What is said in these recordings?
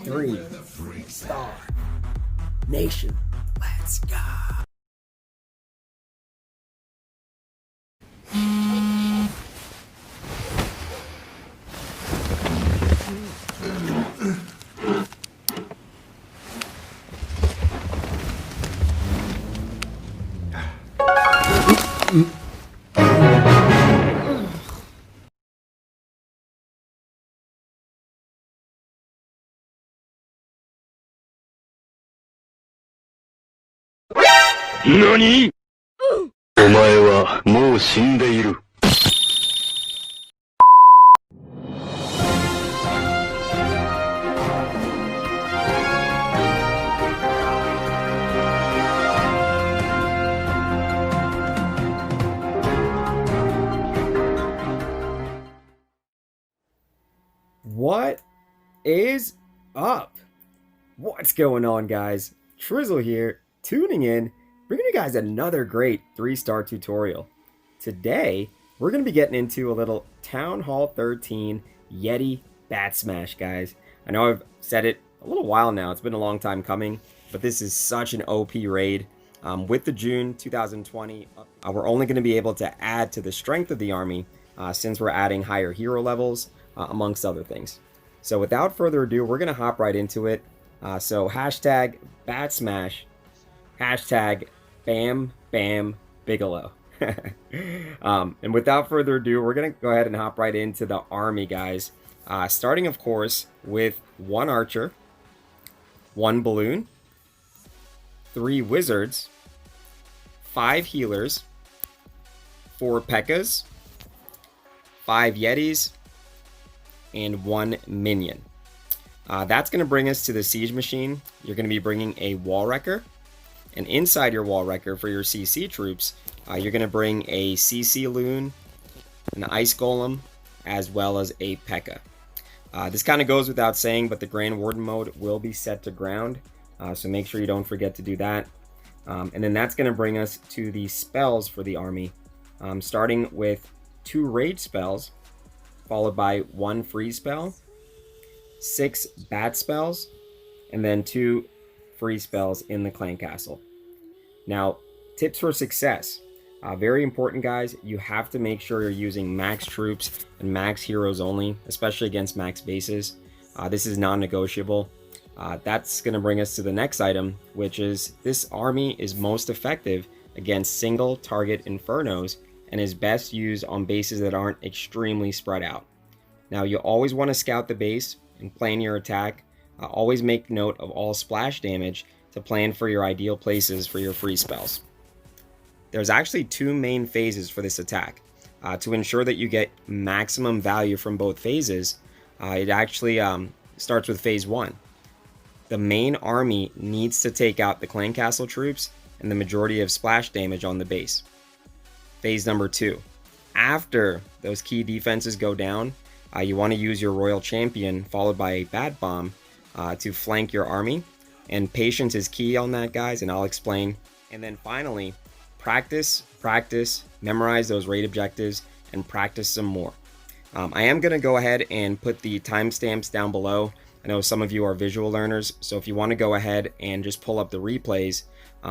3-star nation. Let's go. NANI?! お前はもう死んでいる。What is up? What's going on, guys? Trizzle here, tuning in, bringing you guys another great 3-star tutorial. Today, we're going to be getting into a little Town Hall 13 Yeti BatSmash, guys. I know I've said it a little while now, it's been a long time coming, but this is such an OP raid. With the June 2020, we're only going to be able to add to the strength of the army since we're adding higher hero levels, amongst other things. So without further ado, we're going to hop right into it. So hashtag BatSmash, hashtag Bam Bam Bigelow. And without further ado, we're going to go ahead and hop right into the army, guys. Starting, of course, with 1 archer, 1 balloon, 3 wizards, 5 healers, 4 Pekkas, 5 Yetis, and 1 Minion. That's going to bring us to the siege machine. You're going to be bringing a Wallwrecker, and inside your Wallwrecker for your CC troops, you're going to bring a CC loon, an Ice Golem, as well as a Pekka. This kind of goes without saying, but the Grand Warden mode will be set to ground, so make sure you don't forget to do that. And then that's going to bring us to the spells for the army, starting with 2 rage spells, followed by 1 freeze spell, 6 bat spells, and then 2 free spells in the clan castle. Now, tips for success. Very important, guys. You have to make sure you're using max troops and max heroes only, especially against max bases. This is non-negotiable. That's going to bring us to the next item, which is this army is most effective against single target infernos and is best used on bases that aren't extremely spread out. Now, you always want to scout the base and plan your attack. Always make note of all splash damage to plan for your ideal places for your free spells. There's actually 2 main phases for this attack. To ensure that you get maximum value from both phases, it actually starts with phase 1. The main army needs to take out the clan castle troops and the majority of splash damage on the base. Phase number 2. After those key defenses go down, you want to use your royal champion followed by a bat bomb to flank your army. And patience is key on that, guys, and I'll explain. And then finally, practice, memorize those raid objectives, and practice some more. I am going to go ahead and put the timestamps down below. I know some of you are visual learners, so if you want to go ahead and just pull up the replays,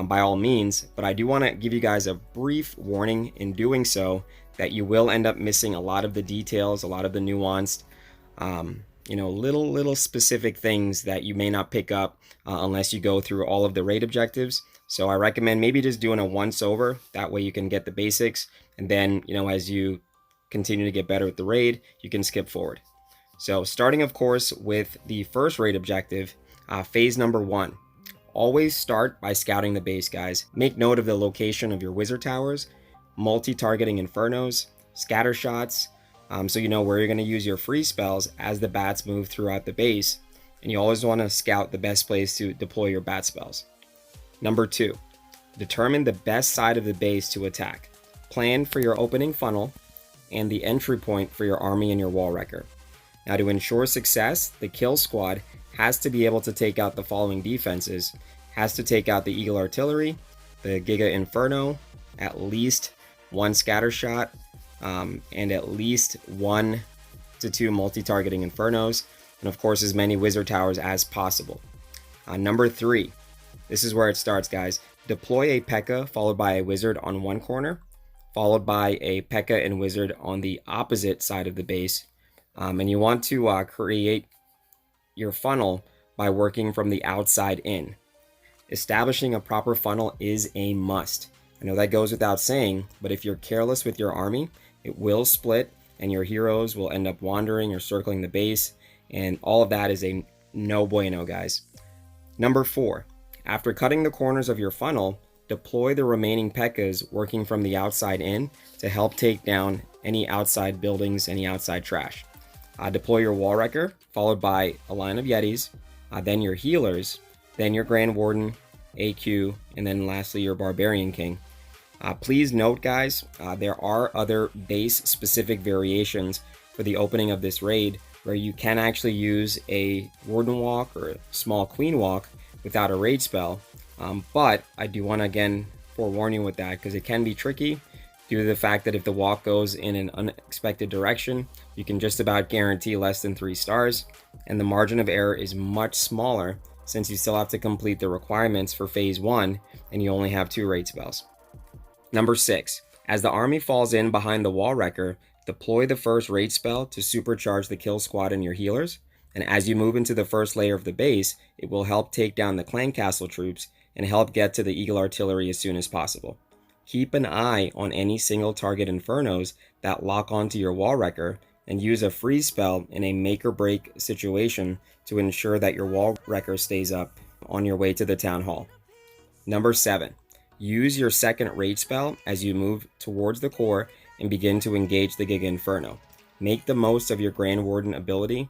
by all means, but I do want to give you guys a brief warning in doing so that you will end up missing a lot of the details, a lot of the nuanced, little specific things that you may not pick up unless you go through all of the raid objectives. So I recommend maybe just doing a once over, that way you can get the basics, and then, as you continue to get better with the raid, you can skip forward. So starting, of course, with the first raid objective, phase number 1. Always start by scouting the base, guys. Make note of the location of your wizard towers, multi-targeting infernos, scatter shots, so you know where you're going to use your free spells as the bats move throughout the base, and you always want to scout the best place to deploy your bat spells. Number 2, determine the best side of the base to attack. Plan for your opening funnel and the entry point for your army and your Wallwrecker. Now, to ensure success, the kill squad has to be able to take out the following defenses. Has to take out the Eagle Artillery, the Giga Inferno, at least 1 scatter shot, and at least 1 to 2 multi-targeting Infernos. and of course as many wizard towers as possible. Number 3, this is where it starts, guys. Deploy a Pekka followed by a wizard on one corner, followed by a Pekka and wizard on the opposite side of the base. And you want to create your funnel by working from the outside in. Establishing a proper funnel is a must. I know that goes without saying, but if you're careless with your army, it will split and your heroes will end up wandering or circling the base, and all of that is a no bueno, guys. Number 4, after cutting the corners of your funnel, deploy the remaining Pekkas working from the outside in to help take down any outside buildings, any outside trash. Deploy your Wallwrecker, followed by a line of Yetis, then your healers, then your Grand Warden, AQ, and then lastly your Barbarian King. Please note, guys, there are other base-specific variations for the opening of this raid where you can actually use a Warden Walk or a small Queen Walk without a raid spell, but I do want to again forewarn you with that because it can be tricky due to the fact that if the walk goes in an unexpected direction, you can just about guarantee less than 3 stars, and the margin of error is much smaller since you still have to complete the requirements for phase 1 and you only have 2 raid spells. Number 6, as the army falls in behind the Wallwrecker, deploy the first raid spell to supercharge the kill squad and your healers, and as you move into the first layer of the base, it will help take down the clan castle troops and help get to the eagle artillery as soon as possible. Keep an eye on any single target infernos that lock onto your Wallwrecker and use a freeze spell in a make or break situation to ensure that your Wallwrecker stays up on your way to the town hall. Number 7, use your second raid spell as you move towards the core and begin to engage the Giga Inferno. Make the most of your Grand Warden ability.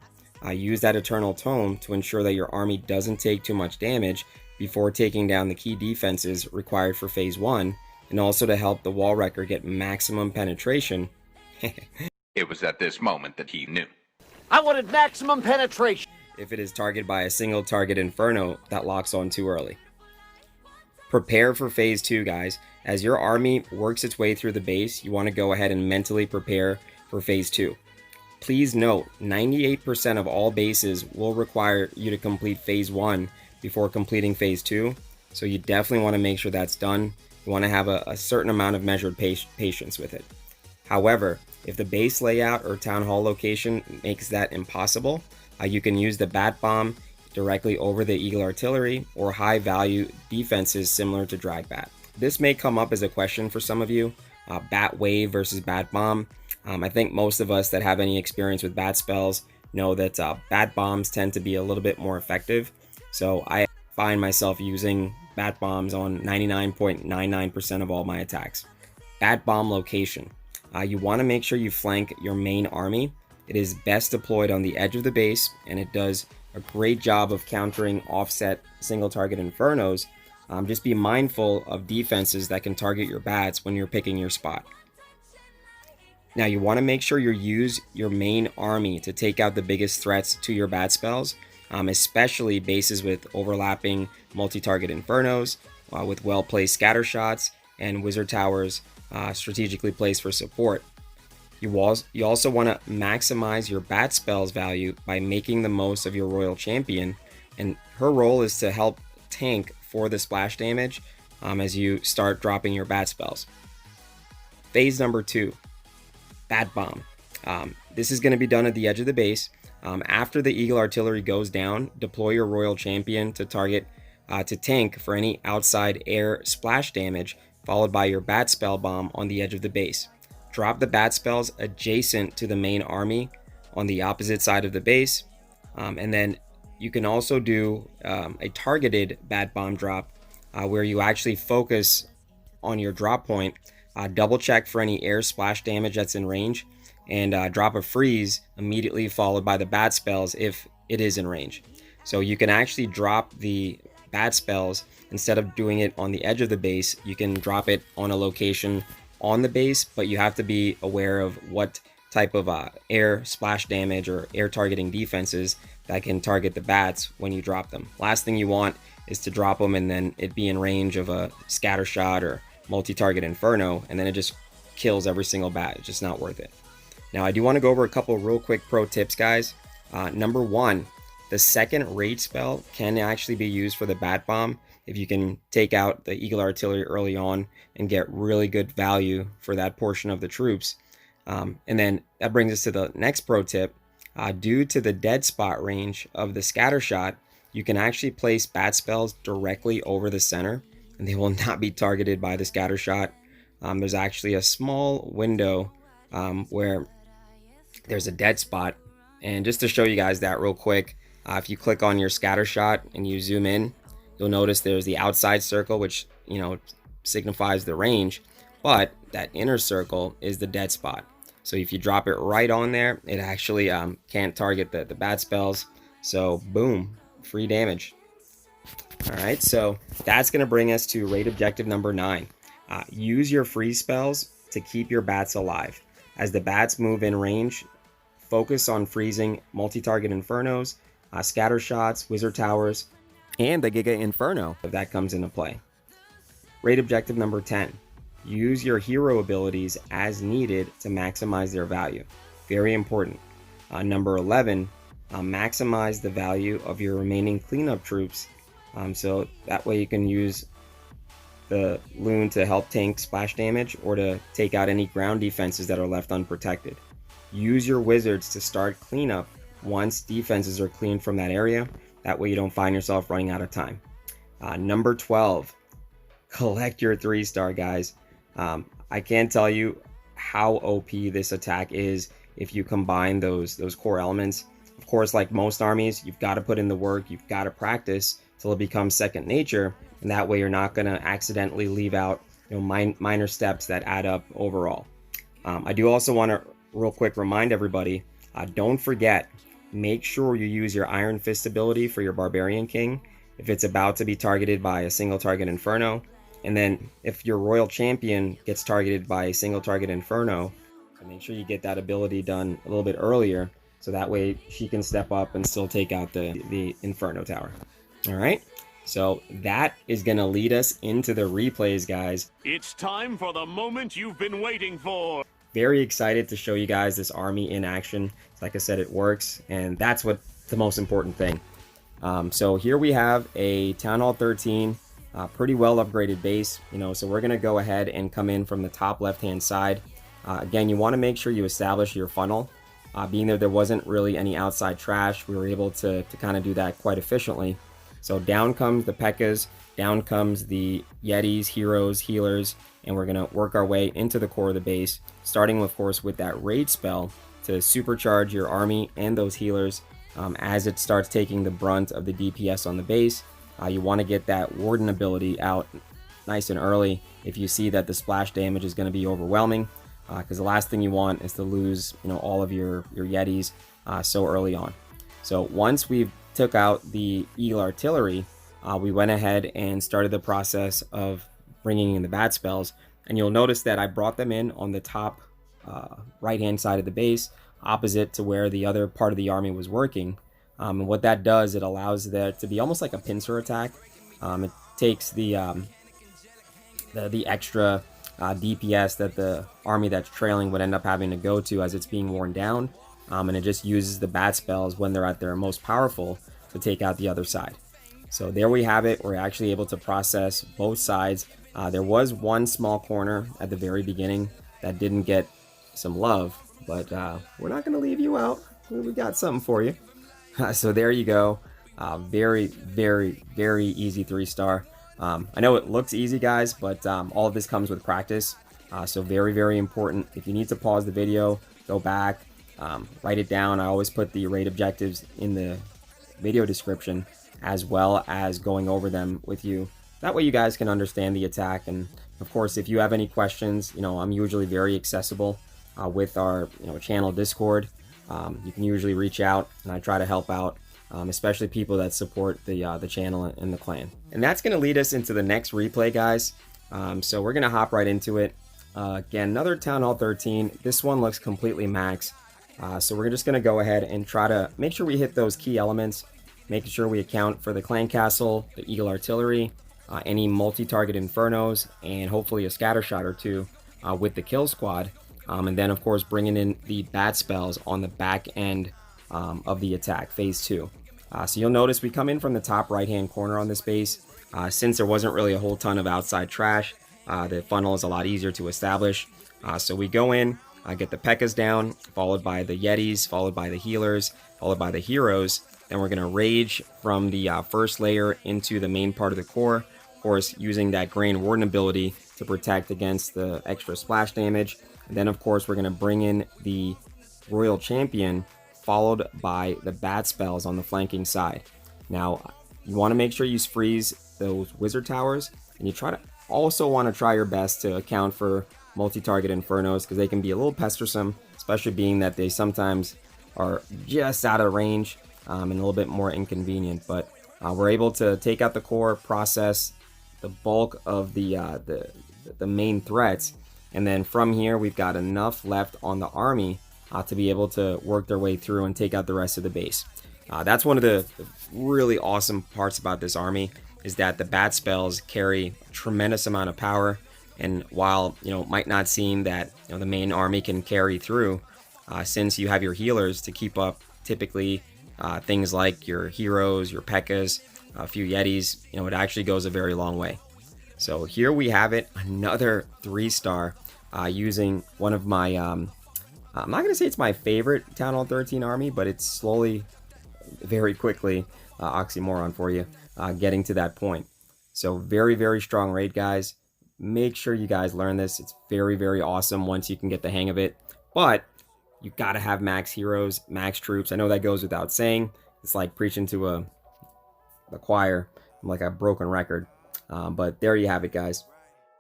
Use that Eternal Tome to ensure that your army doesn't take too much damage before taking down the key defenses required for phase 1, and also to help the Wallwrecker get maximum penetration. It was at this moment that he knew. I wanted maximum penetration. If it is targeted by a single target Inferno that locks on too early. Prepare for phase 2, guys. As your army works its way through the base, you want to go ahead and mentally prepare for phase 2. Please note, 98% of all bases will require you to complete phase 1 before completing phase 2, so you definitely want to make sure that's done. You want to have a certain amount of measured patience with it. However, if the base layout or town hall location makes that impossible, you can use the Bat Bomb directly over the Eagle Artillery or high value defenses similar to Drag Bat. This may come up as a question for some of you, Bat Wave versus Bat Bomb. I think most of us that have any experience with bat spells know that Bat Bombs tend to be a little bit more effective. So I find myself using Bat Bombs on 99.99% of all my attacks. Bat Bomb location. You want to make sure you flank your main army. It is best deployed on the edge of the base, and it does a great job of countering offset single target infernos. Just be mindful of defenses that can target your bats when you're picking your spot. Now you want to make sure you use your main army to take out the biggest threats to your bat spells, especially bases with overlapping multi-target infernos, with well-placed scatter shots, and wizard towers strategically placed for support. You also want to maximize your bat spells value by making the most of your royal champion, and her role is to help tank for the splash damage as you start dropping your bat spells. Phase number 2, Bat Bomb. This is going to be done at the edge of the base. After the Eagle Artillery goes down, deploy your royal champion to target to tank for any outside air splash damage, followed by your bat spell bomb on the edge of the base. Drop the bat spells adjacent to the main army on the opposite side of the base, and then you can also do a targeted bat bomb drop where you actually focus on your drop point, double check for any air splash damage that's in range, and drop a freeze immediately followed by the bat spells if it is in range. So you can actually drop the bat spells instead of doing it on the edge of the base. You can drop it on a location on the base, but you have to be aware of what type of air splash damage or air targeting defenses that can target the bats when you drop them. Last thing you want is to drop them and then it be in range of a scatter shot or multi-target inferno, and then it just kills every single bat. It's just not worth it. Now I do want to go over a couple real quick pro tips, guys. Number 1, the second raid spell can actually be used for the Bat Bomb if you can take out the Eagle Artillery early on and get really good value for that portion of the troops. And then that brings us to the next pro tip. Due to the dead spot range of the scatter shot, you can actually place bat spells directly over the center and they will not be targeted by the scatter shot. There's actually a small window where there's a dead spot. And just to show you guys that real quick, if you click on your scatter shot and you zoom in, you'll notice there's the outside circle, which, you know, signifies the range, but that inner circle is the dead spot. So if you drop it right on there, it actually can't target the bat spells. So boom, free damage. All right, so that's going to bring us to raid objective number 9. Use your freeze spells to keep your bats alive. As the bats move in range, focus on freezing multi-target infernos, scatter shots, wizard towers, and the Giga Inferno if that comes into play. Raid objective number 10. Use your hero abilities as needed to maximize their value. Very important. Number 11. Maximize the value of your remaining cleanup troops. So that way you can use the loon to help tank splash damage or to take out any ground defenses that are left unprotected. Use your wizards to start cleanup once defenses are cleaned from that area. That way you don't find yourself running out of time. Number 12. Collect your 3-star, guys. I can't tell you how OP this attack is if you combine those core elements. Of course, like most armies, you've got to put in the work, you've got to practice till it becomes second nature, and that way you're not going to accidentally leave out, you know, minor steps that add up overall. I do also want to real quick remind everybody, don't forget, make sure you use your Iron Fist ability for your Barbarian King if it's about to be targeted by a single target Inferno. And then if your Royal Champion gets targeted by a single target Inferno, make sure you get that ability done a little bit earlier, so that way she can step up and still take out the Inferno Tower. All right, so that is going to lead us into the replays, guys. It's time for the moment you've been waiting for. Very excited to show you guys this army in action. Like I said, it works, and that's what the most important thing. So here we have a Town Hall 13, pretty well upgraded base, you know, so we're going to go ahead and come in from the top left hand side. Again, you want to make sure you establish your funnel. Being that there wasn't really any outside trash, we were able to kind of do that quite efficiently. So down comes the Pekkas, down comes the Yetis, heroes, healers, and we're going to work our way into the core of the base, starting of course with that raid spell to supercharge your army and those healers as it starts taking the brunt of the DPS on the base. You want to get that Warden ability out nice and early if you see that the splash damage is going to be overwhelming, because the last thing you want is to lose, you know, all of your Yetis so early on. So once we've took out the Eagle Artillery, we went ahead and started the process of bringing in the bat spells, and you'll notice that I brought them in on the top right hand side of the base, opposite to where the other part of the army was working. And what that does, it allows there to be almost like a pincer attack. It takes the extra DPS that the army that's trailing would end up having to go to as it's being worn down, and it just uses the bat spells when they're at their most powerful to take out the other side. So there we have it. We're actually able to process both sides. There was one small corner at the very beginning that didn't get some love, but we're not going to leave you out. We got something for you. So there you go. Very, very, very easy 3-star. I know it looks easy, guys, but all of this comes with practice. So very, very important. If you need to pause the video, go back, write it down. I always put the raid objectives in the video description, as well as going over them with you. That way you guys can understand the attack. And of course, if you have any questions, you know, I'm usually very accessible with our channel Discord. You can usually reach out, and I try to help out, especially people that support the channel and the clan. And that's going to lead us into the next replay, guys. So we're going to hop right into it. Again, another Town Hall 13. This one looks completely max. So we're just going to go ahead and try to make sure we hit those key elements, making sure we account for the clan castle, the Eagle Artillery, any multi-target infernos, and hopefully a scatter shot or two with the kill squad. And then, of course, bringing in the bat spells on the back end of the attack, phase 2. So you'll notice we come in from the top right-hand corner on this base. Since there wasn't really a whole ton of outside trash, the funnel is a lot easier to establish. So we go in, get the Pekkas down, followed by the Yetis, followed by the healers, followed by the heroes. Then we're going to rage from the first layer into the main part of the core. Of course, using that Grand Warden ability to protect against the extra splash damage. And then, of course, we're going to bring in the Royal Champion, followed by the bat spells on the flanking side. Now, you want to make sure you freeze those wizard towers, and you also want to try your best to account for multi-target infernos, because they can be a little pestersome, especially being that they sometimes are just out of range and a little bit more inconvenient. But we're able to take out the core, process the bulk of the main threats, and then from here we've got enough left on the army to be able to work their way through and take out the rest of the base. That's one of the really awesome parts about this army, is that the bat spells carry a tremendous amount of power. And while it might not seem that the main army can carry through, since you have your healers to keep up typically things like your heroes, your Pekkas, a few Yetis, it actually goes a very long way. So here we have it, another 3-star using one of my, I'm not going to say it's my favorite Town Hall 13 army, but it's slowly, very quickly, oxymoron for you, getting to that point. So very, very strong raid, guys. Make sure you guys learn this. It's very, very awesome once you can get the hang of it. But you got to have max heroes, max troops. I know that goes without saying. It's like preaching to a choir. I'm like a broken record. But there you have it, guys.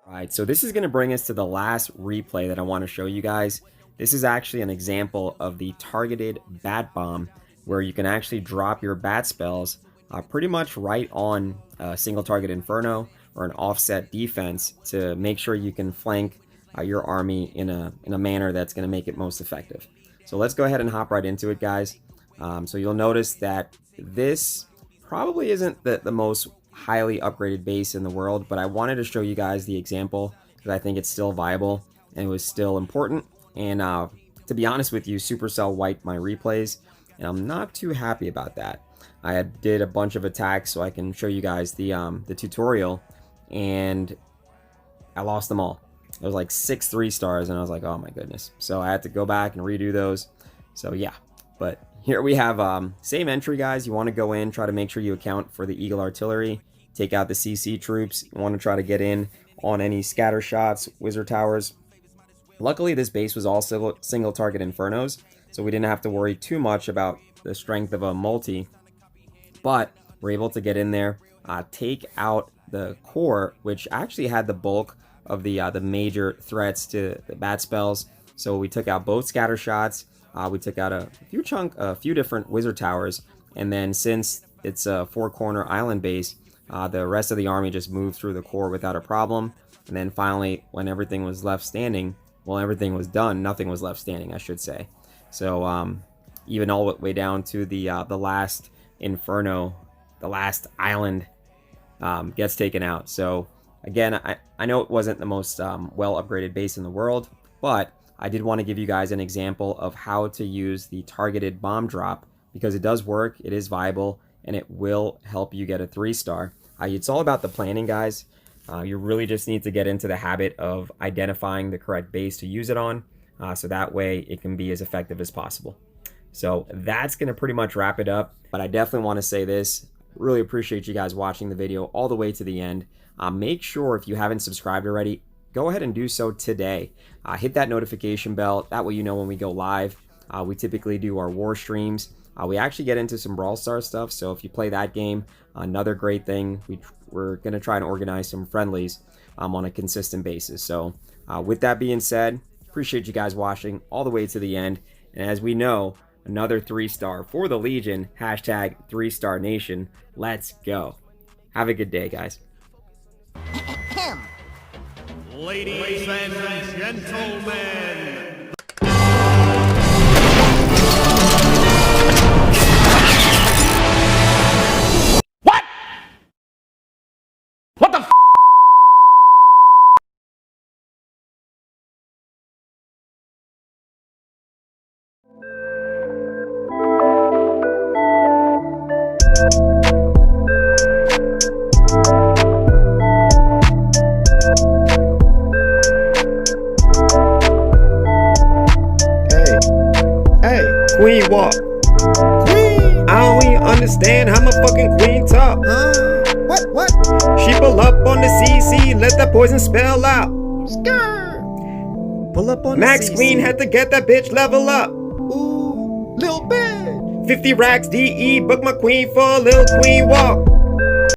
All right, so this is going to bring us to the last replay that I want to show you guys. This is actually an example of the targeted bat bomb, where you can actually drop your bat spells pretty much right on a single target inferno or an offset defense to make sure you can flank your army in a manner that's going to make it most effective. So let's go ahead and hop right into it, guys. So you'll notice that this probably isn't the most highly upgraded base in the world, but I wanted to show you guys the example because I think it's still viable and it was still important. And to be honest with you, Supercell wiped my replays, and I'm not too happy about that. I did a bunch of attacks so I can show you guys the tutorial, and I lost them all. It was like 6 3-stars, and I was like, oh my goodness. So I had to go back and redo those. So yeah, but here we have same entry, guys. You want to go in, try to make sure you account for the Eagle Artillery, take out the CC troops. You want to try to get in on any scatter shots, wizard towers. Luckily, this base was all single target infernos, so we didn't have to worry too much about the strength of a multi. But we're able to get in there, take out the core, which actually had the bulk of the major threats to the bat spells. So we took out both scatter shots. We took out a few different wizard towers, and then since it's a 4-corner island base, the rest of the army just moved through the core without a problem. And then finally, when everything was left standing, well, everything was done. Nothing was left standing, I should say. So even all the way down to the last inferno, the last island gets taken out. So again, I know it wasn't the most well upgraded base in the world, but I did want to give you guys an example of how to use the targeted bomb drop, because it does work, it is viable, and it will help you get a 3-star. It's all about the planning, guys. You really just need to get into the habit of identifying the correct base to use it on, so that way it can be as effective as possible. So that's going to pretty much wrap it up, but I definitely want to say this. Really appreciate you guys watching the video all the way to the end. Make sure, if you haven't subscribed already, go ahead and do so today. Hit that notification bell. That way you know when we go live. We typically do our war streams. We actually get into some Brawl Stars stuff, so if you play that game, another great thing. We're going to try and organize some friendlies on a consistent basis. So with that being said, appreciate you guys watching all the way to the end. And as we know, another 3-star for the Legion, hashtag 3-star nation. Let's go. Have a good day, guys. Ladies and gentlemen. What? What the f? Hey, queen walk. Queen! I don't even understand how my fucking queen talk. What? She pull up on the CC, let that poison spell out. Pull up on Max the Queen had to get that bitch level up. Ooh, little bit. 50 racks DE, book my queen for a little queen walk.